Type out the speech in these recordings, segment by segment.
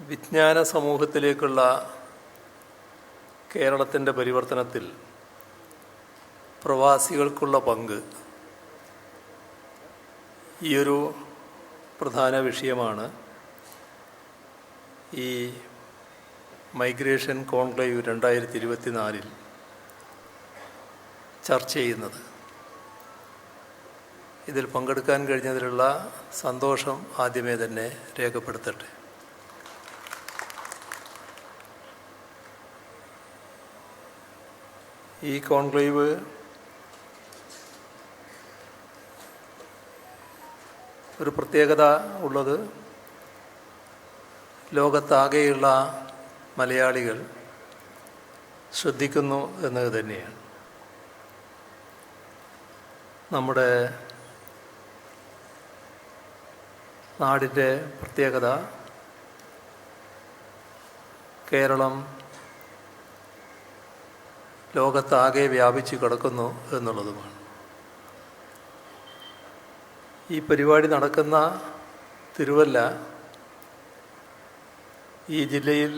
വിജ്ഞാന സമൂഹത്തിലേക്കുള്ള കേരളത്തിൻ്റെ പരിവർത്തനത്തിൽ പ്രവാസികൾക്കുള്ള പങ്ക് ഈയൊരു പ്രധാന വിഷയമാണ് ഈ മൈഗ്രേഷൻ കോൺക്ലേവ് 2024 ചർച്ച ചെയ്യുന്നത്. ഇതിൽ പങ്കെടുക്കാൻ കഴിഞ്ഞതിലുള്ള സന്തോഷം ആദ്യമേ തന്നെ രേഖപ്പെടുത്തട്ടെ. ഈ കോൺക്ലേവ് ഒരു പ്രത്യേകത ഉള്ളത് ലോകത്താകെയുള്ള മലയാളികൾ ശ്രദ്ധിക്കുന്നു എന്നത് തന്നെയാണ്. നമ്മുടെ നാടിൻ്റെ പ്രത്യേകത കേരളം ലോകത്താകെ വ്യാപിച്ചു കിടക്കുന്നു എന്നുള്ളതുമാണ്. ഈ പരിപാടി നടക്കുന്ന തിരുവല്ല ഈ ജില്ലയിൽ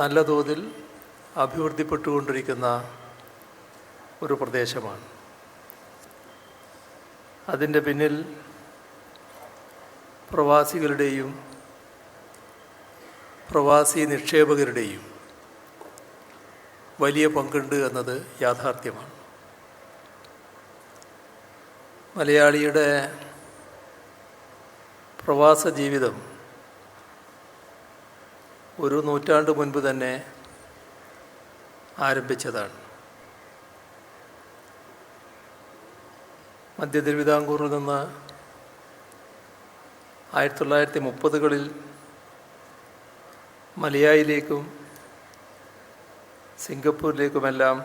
നല്ല തോതിൽ അഭിവൃദ്ധിപ്പെട്ടുകൊണ്ടിരിക്കുന്ന ഒരു പ്രദേശമാണ്. അതിൻ്റെ പിന്നിൽ പ്രവാസികളുടെയും പ്രവാസി നിക്ഷേപകരുടെയും വലിയ പങ്കുണ്ട് എന്നത് യാഥാർത്ഥ്യമാണ്. മലയാളിയുടെ പ്രവാസ ജീവിതം ഒരു നൂറ്റാണ്ട് മുൻപ് തന്നെ ആരംഭിച്ചതാണ്. മധ്യ തിരുവിതാംകൂറിൽ നിന്ന് 1930കളിൽ മലയായിലേക്കും സിംഗപ്പൂരിലേക്കുമെല്ലാം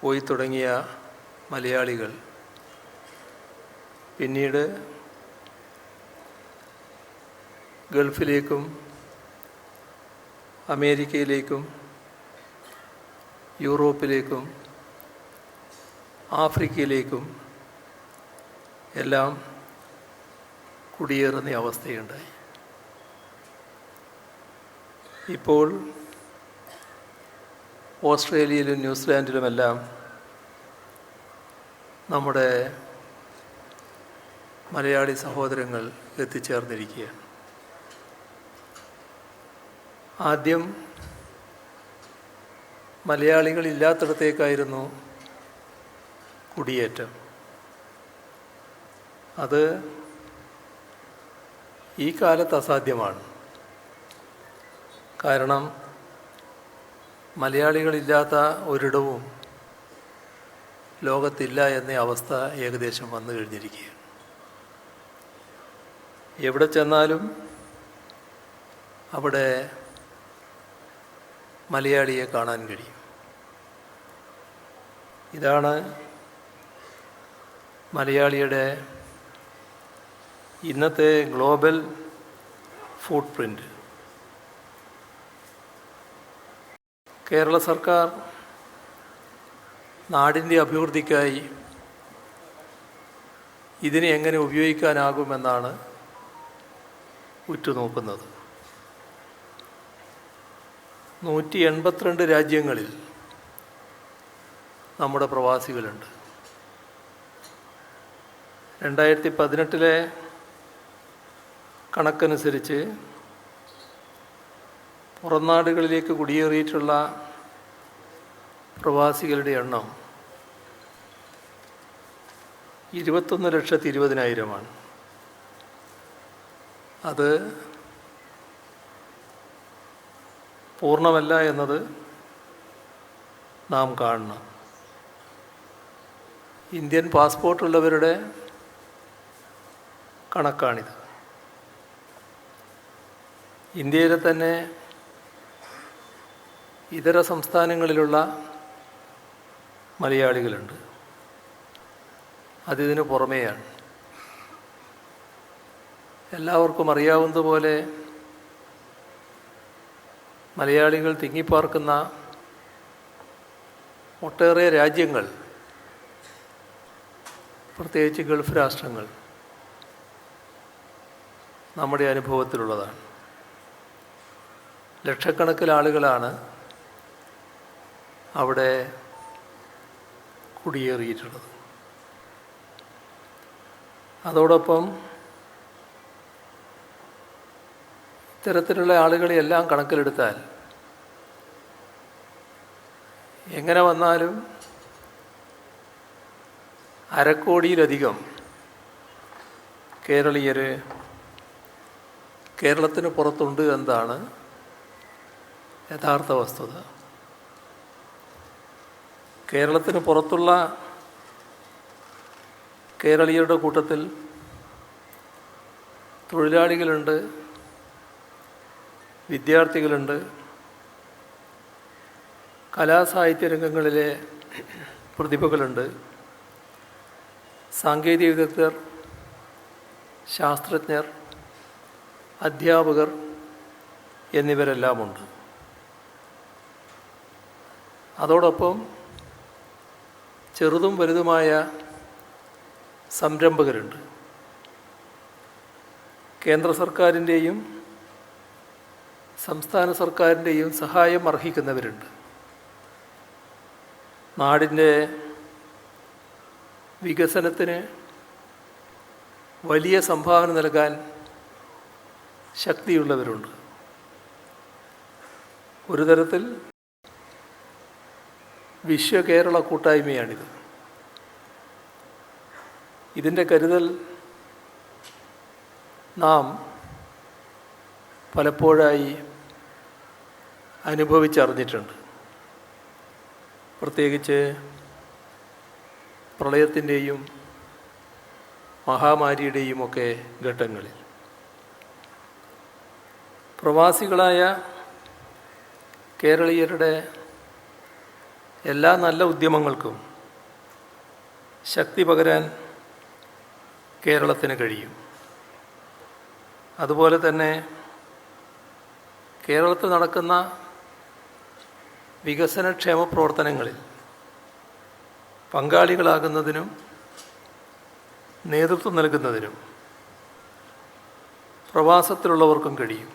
പോയി തുടങ്ങിയ മലയാളികൾ പിന്നീട് ഗൾഫിലേക്കും അമേരിക്കയിലേക്കും യൂറോപ്പിലേക്കും ആഫ്രിക്കയിലേക്കും എല്ലാം കുടിയേറുന്ന അവസ്ഥയുണ്ടായി. ഇപ്പോൾ ഓസ്ട്രേലിയയിലും ന്യൂസിലാൻഡിലുമെല്ലാം നമ്മുടെ മലയാളി സഹോദരങ്ങൾ എത്തിച്ചേർന്നിരിക്കുകയാണ്. ആദ്യം മലയാളികളില്ലാത്തിടത്തേക്കായിരുന്നു കുടിയേറ്റം. അത് ഈ കാലത്ത് അസാധ്യമാണ്. കാരണം മലയാളികളില്ലാത്ത ഒരിടവും ലോകത്തില്ല എന്ന അവസ്ഥ ഏകദേശം വന്നു കഴിഞ്ഞിരിക്കുകയാണ്. എവിടെ ചെന്നാലും അവിടെ മലയാളിയെ കാണാൻ കഴിയും. ഇതാണ് മലയാളിയുടെ ഇന്നത്തെ ഗ്ലോബൽ ഫുട് പ്രിൻ്റ്. കേരള സർക്കാർ നാടിൻ്റെ അഭിവൃദ്ധിക്കായി ഇതിനെ എങ്ങനെ ഉപയോഗിക്കാനാകുമെന്നാണ് ഉറ്റുനോക്കുന്നത്. 182 രാജ്യങ്ങളിൽ നമ്മുടെ പ്രവാസികളുണ്ട്. 2018 കണക്കനുസരിച്ച് പുറംനാടുകളിലേക്ക് കുടിയേറിയിട്ടുള്ള പ്രവാസികളുടെ എണ്ണം 21,20,000 അത് പൂർണ്ണമല്ല എന്നത് നാം കാണണം. ഇന്ത്യൻ പാസ്പോർട്ടുള്ളവരുടെ കണക്കാണിത്. ഇന്ത്യയിലെ തന്നെ ഇതര സംസ്ഥാനങ്ങളിലുള്ള മലയാളികളുണ്ട്. അതിതിനു പുറമെയാണ്. എല്ലാവർക്കും അറിയാവുന്നതുപോലെ മലയാളികൾ തിങ്ങിപ്പാർക്കുന്ന ഒട്ടേറെ രാജ്യങ്ങൾ, പ്രത്യേകിച്ച് ഗൾഫ് രാഷ്ട്രങ്ങൾ, നമ്മുടെ അനുഭവത്തിലുള്ളതാണ്. ലക്ഷക്കണക്കിന് ആളുകളാണ് അവിടെ കുടിയേറിയിട്ടുള്ളത്. അതോടൊപ്പം ഇത്തരത്തിലുള്ള ആളുകളെയെല്ലാം കണക്കിലെടുത്താൽ എങ്ങനെ വന്നാലും 1/2 കോടിയിലധികം കേരളീയർ കേരളത്തിന് പുറത്തുണ്ട് എന്നതാണ് യഥാർത്ഥ വസ്തുത. കേരളത്തിന് പുറത്തുള്ള കേരളീയരുടെ കൂട്ടത്തിൽ തൊഴിലാളികളുണ്ട്, വിദ്യാർത്ഥികളുണ്ട്, കലാസാഹിത്യ രംഗങ്ങളിലെ പ്രതിഭകളുണ്ട്, സാങ്കേതിക വിദഗ്ധർ, ശാസ്ത്രജ്ഞർ, അധ്യാപകർ എന്നിവരെല്ലാമുണ്ട്. അതോടൊപ്പം ചെറുതും വലുതുമായ സംരംഭകരുണ്ട്. കേന്ദ്ര സർക്കാരിൻ്റെയും സംസ്ഥാന സർക്കാരിൻ്റെയും സഹായം അർഹിക്കുന്നവരുണ്ട്. നാടിൻ്റെ വികസനത്തിന് വലിയ സംഭാവന നൽകാൻ ശക്തിയുള്ളവരുണ്ട്. ഒരു തരത്തിൽ വിശ്വകേരള കൂട്ടായ്മയാണിത്. ഇതിൻ്റെ കരുതൽ നാം പലപ്പോഴായി അനുഭവിച്ചറിഞ്ഞിട്ടുണ്ട്. പ്രത്യേകിച്ച് പ്രളയത്തിൻ്റെയും മഹാമാരിയുടെയും ഒക്കെ ഘട്ടങ്ങളിൽ പ്രവാസികളായ കേരളീയരുടെ എല്ലാ നല്ല ഉദ്യമങ്ങൾക്കും ശക്തി പകരാൻ കേരളത്തിന് കഴിയും. അതുപോലെ തന്നെ കേരളത്തിൽ നടക്കുന്ന വികസനക്ഷേമ പ്രവർത്തനങ്ങളിൽ പങ്കാളികളാകുന്നതിനും നേതൃത്വം നൽകുന്നതിനും പ്രവാസത്തിലുള്ളവർക്കും കഴിയും.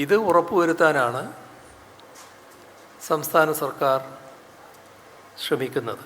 ഇത് ഉറപ്പുവരുത്താനാണ് സംസ്ഥാന സർക്കാർ ശ്രമിക്കുന്നത്.